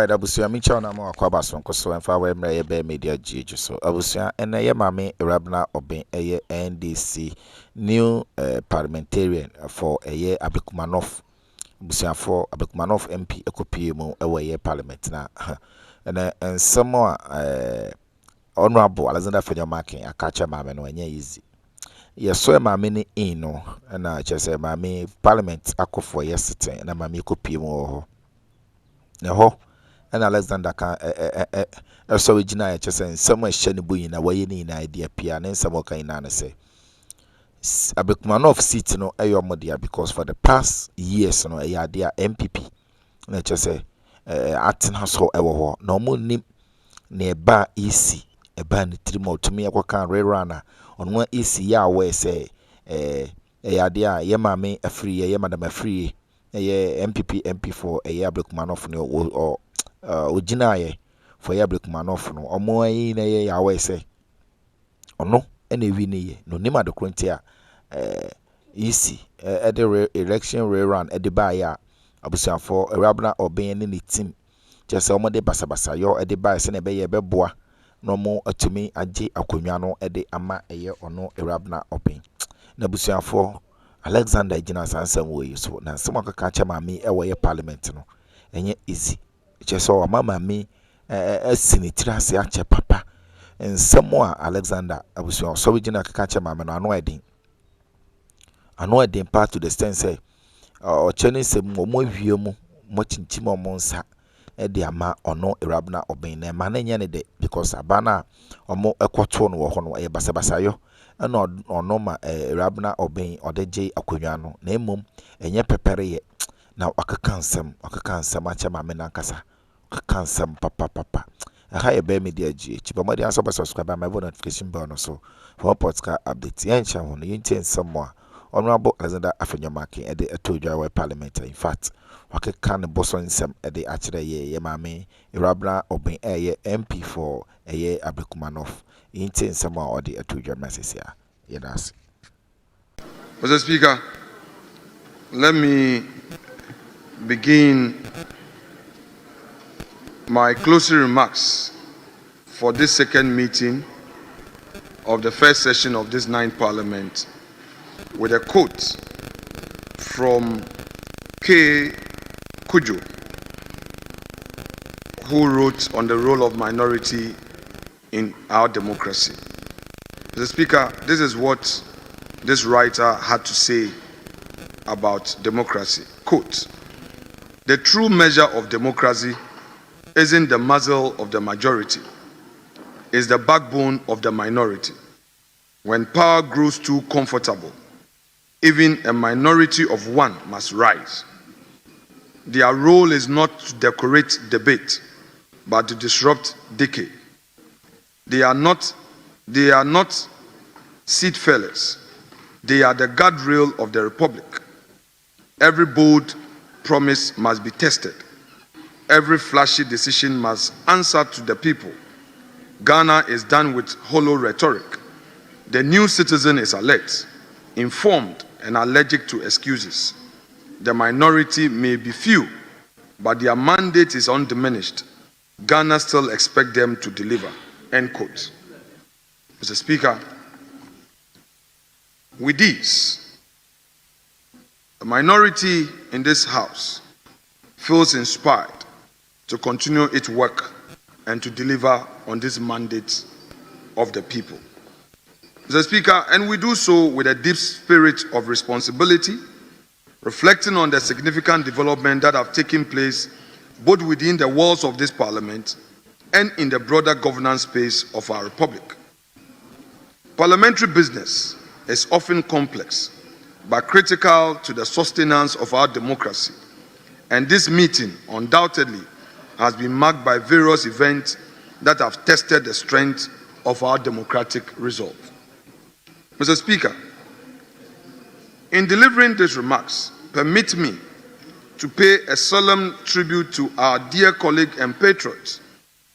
Alright, Abusia Micha na mo akwaba so nkoso emfa we mra ye be media GH so Abusia ene ye mame EwurabenaAubynn eye NDC new parliamentarian for eye Abekumanoff Abusia for Abekumanoff MP ekopie mu ewe ye parliament na ene ensemo honorable AfenyoMarkins akacha mame no enye easy yeso mame ni in no na chese mame parliament akofo ye sitting na mame ekopie mu ho ne ho and Alexander can so original ya chese nsemo ehye ne boyi na waye ni na idea pia ne nsemo kan na say Abekumanoff seat no eyomodia because for the past years no ya dia MPP na chese aten so ewo ho na omo nim na eba EC eba ne trimo otumi yakokan rerana onwa EC ya we say ya dia ye mame afri ye madam afri ye MPP MP4 ye Abekumanoff no ojinaye for ya Abekumanoff no omo yi na ye ya we say ono ene wi ne ye no nima de krontia EC the election rerun e de ba ya abusia for EwurabenaAubynn ne team just omo de basabasa yo e de ba se na be ye beboa no mo atumi age akonwa no e de ama eye ono EwurabenaAubynn na abusia for Alexander Gina sansam we so na nsem akaka cha mami e wo ye parliament no enye easy just so mama mi asinitira se ache papa nsem a Alexander abusia so Gina akaka cha mami no ano edin part to the extent say o cheni se mo wie mu mo chinchim o monsa e de ama ono EwurabenaAubynn na ma na nya ne de because abana omo ekoto no wo ho no e basabasa yo na ono ma EwurabenaAubynn odeje akonwa no na emom enye pepere ye na akaka nsem acha mame na nkasa akaka nsem papa ha ye be media GH but mo dey answer subscribe my notification bell no so for podcast update yen cha ho no yin tin nsem Honorable AfenyoMarkins ede etodwa we parliament in fact wakeka ne boso nsem ede akire ye mame EwurabenaAubynn eye MP for eye Abekumanoff inti nsem a ode etodwa message ya yedas. Mr. Speaker, let me begin my closing remarks for this second meeting of the first session of this 9th Parliament with a quote from K. Kujo, who wrote on the role of minority in our democracy. Mr. Speaker, this is what this writer had to say about democracy. Quote, "The true measure of democracy isn't the muzzle of the majority, it's the backbone of the minority. When power grows too comfortable, even a minority of one must rise. Their role is not to decorate debate, but to disrupt decay. They are not seat fillers. They are the guardrail of the republic. Every bold promise must be tested. Every flashy decision must answer to the people. Ghana is done with hollow rhetoric. The new citizen is alert, informed, and allergic to excuses. The minority may be few, but their mandate is undiminished. Ghana still expect them to deliver." End quote. Mr. Speaker, with this, the minority in this House feels inspired to continue its work and to deliver on this mandate of the people. Mr. Speaker, and we do so with a deep spirit of responsibility, reflecting on the significant development that have taken place both within the walls of this Parliament and in the broader governance space of our Republic. Parliamentary business is often complex, but critical to the sustenance of our democracy, and this meeting undoubtedly has been marked by various events that have tested the strength of our democratic resolve. Mr. Speaker, in delivering these remarks, permit me to pay a solemn tribute to our dear colleague and patriot,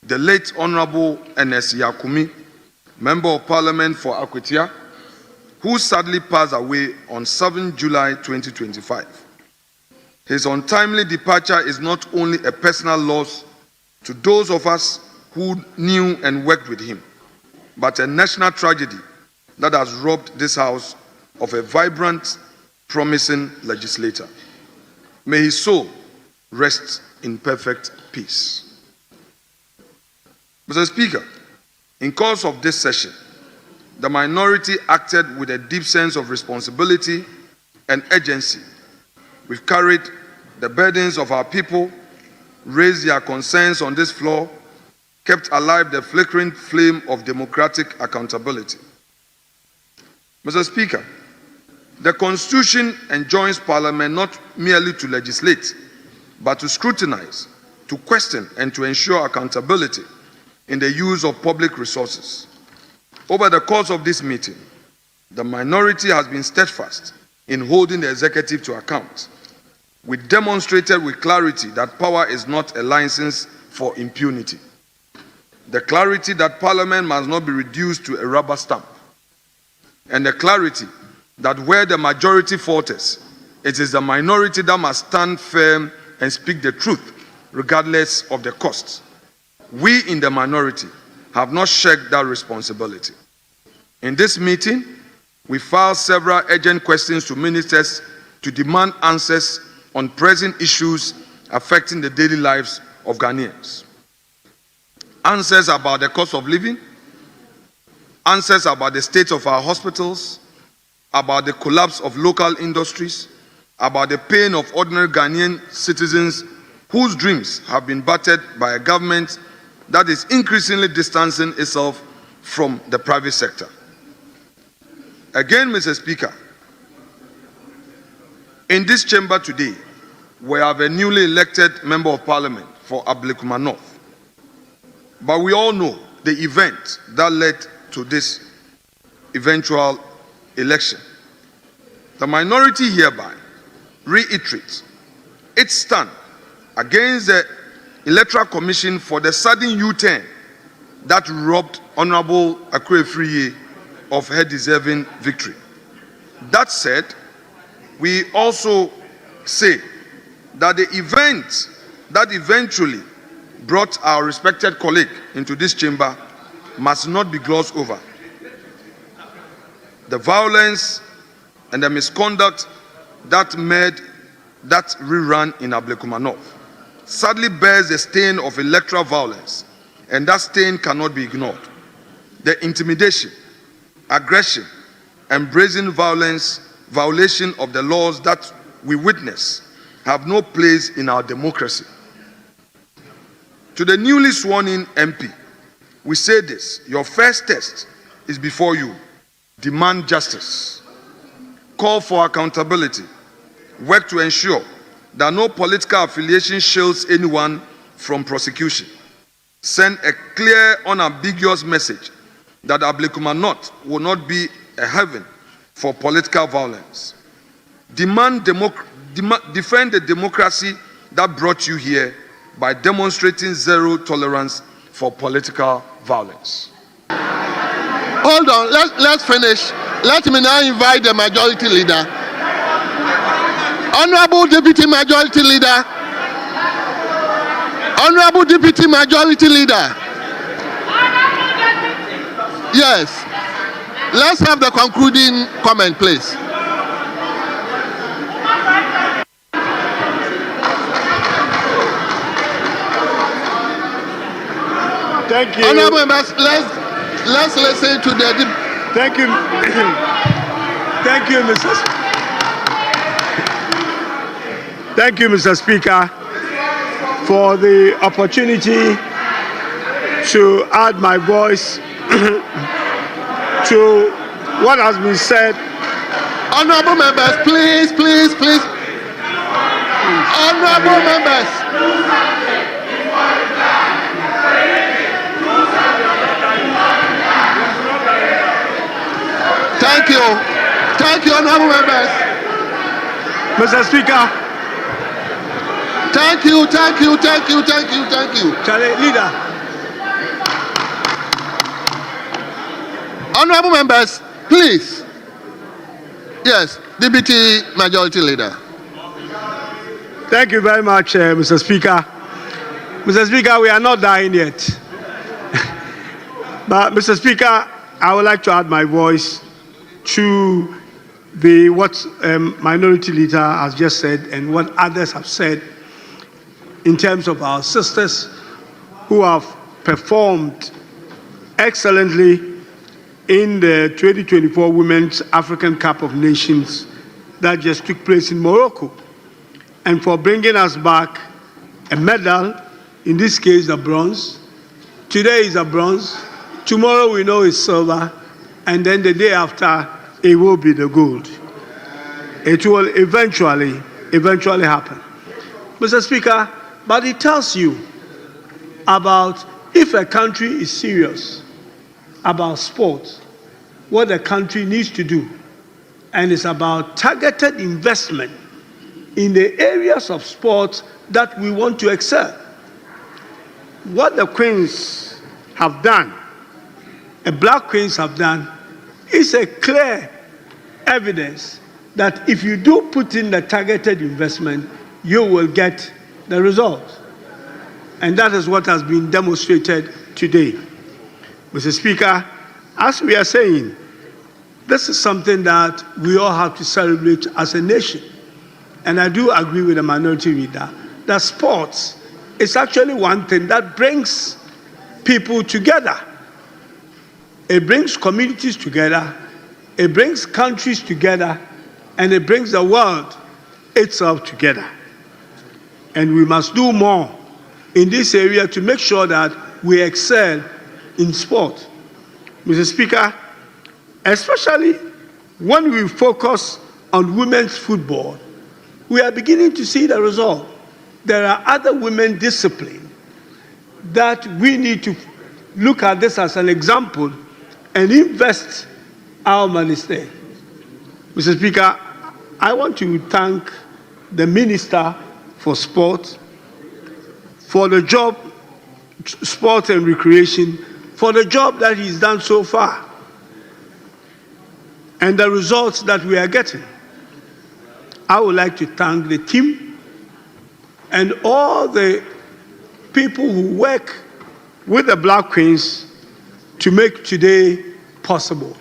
the late Honorable N.S. Yakumi, Member of Parliament for Akwetia, who sadly passed away on 7 July 2025. His untimely departure is not only a personal loss to those of us who knew and worked with him, but a national tragedy that has robbed this House of a vibrant, promising legislator. May his soul rest in perfect peace. Mr. Speaker, in course of this session, the minority acted with a deep sense of responsibility and urgency. We've carried the burdens of our people, raised their concerns on this floor, kept alive the flickering flame of democratic accountability. Mr. Speaker, the Constitution enjoins Parliament not merely to legislate, but to scrutinize, to question, and to ensure accountability in the use of public resources. Over the course of this meeting, the minority has been steadfast in holding the executive to account. We demonstrated with clarity that power is not a license for impunity. The clarity that Parliament must not be reduced to a rubber stamp. And the clarity that where the majority falters, it is the minority that must stand firm and speak the truth, regardless of the cost. We in the minority have not shirked that responsibility. In this meeting, we filed several urgent questions to ministers to demand answers on pressing issues affecting the daily lives of Ghanaians. Answers about the cost of living, answers about the state of our hospitals, about the collapse of local industries, about the pain of ordinary Ghanaian citizens whose dreams have been battered by a government that is increasingly distancing itself from the private sector. Again, Mr. Speaker, in this chamber today, we have a newly elected member of Parliament for Ablekuma North. But we all know the event that led to this eventual election. The minority hereby reiterates its stand against the Electoral Commission for the sudden U-turn that robbed Honorable Akure-Friye of her deserving victory. That said, we also say that the event that eventually brought our respected colleague into this chamber must not be glossed over. The violence and the misconduct that made that rerun in Ablekuma North sadly bears the stain of electoral violence, and that stain cannot be ignored. The intimidation, aggression, and brazen violation of the laws that we witness have no place in our democracy. To the newly sworn-in MP, we say this: your first test is before you. Demand justice. Call for accountability. Work to ensure that no political affiliation shields anyone from prosecution. Send a clear, unambiguous message that Ablekuma North will not be a haven for political violence. Defend the democracy that brought you here by demonstrating zero tolerance for political violence. Hold on, let's finish. Let me now invite the majority leader. Honorable Deputy Majority Leader. Honorable Deputy Majority Leader. Yes. Let's have the concluding comment, please. Thank you. Honorable members, let's listen to the. Thank you. Thank you, Mr. Thank you, Mr. Speaker, for the opportunity to add my voice to what has been said. Honorable members, please. Honorable members. Thank you, honorable members. Mr. Speaker. Thank you. Charlie, leader. Honorable members, please. Yes, Deputy Majority Leader. Thank you very much, Mr. Speaker. Mr. Speaker, we are not dying yet. But, Mr. Speaker, I would like to add my voice to what Minority Leader has just said and what others have said in terms of our sisters who have performed excellently in the 2024 Women's African Cup of Nations that just took place in Morocco, and for bringing us back a medal, in this case a bronze. Today is a bronze, tomorrow we know it's silver, and then the day after it will be the gold. It will eventually happen. Mr. Speaker, but it tells you about if a country is serious about sports, what the country needs to do. And it's about targeted investment in the areas of sports that we want to excel. What the Queens have done, the Black Queens have done, is a clear evidence that if you do put in the targeted investment, you will get the result. And that is what has been demonstrated today. Mr. Speaker, as we are saying, this is something that we all have to celebrate as a nation. And I do agree with the Minority Leader that sports is actually one thing that brings people together. It brings communities together, it brings countries together, and it brings the world itself together. And we must do more in this area to make sure that we excel in sport. Mr. Speaker, especially when we focus on women's football, we are beginning to see the result. There are other women disciplines that we need to look at this as an example and invest our money there. Mr. Speaker, I want to thank the Minister for Sport, for the job, Sport and Recreation, for the job that he's done so far and the results that we are getting. I would like to thank the team and all the people who work with the Black Queens to make today possible.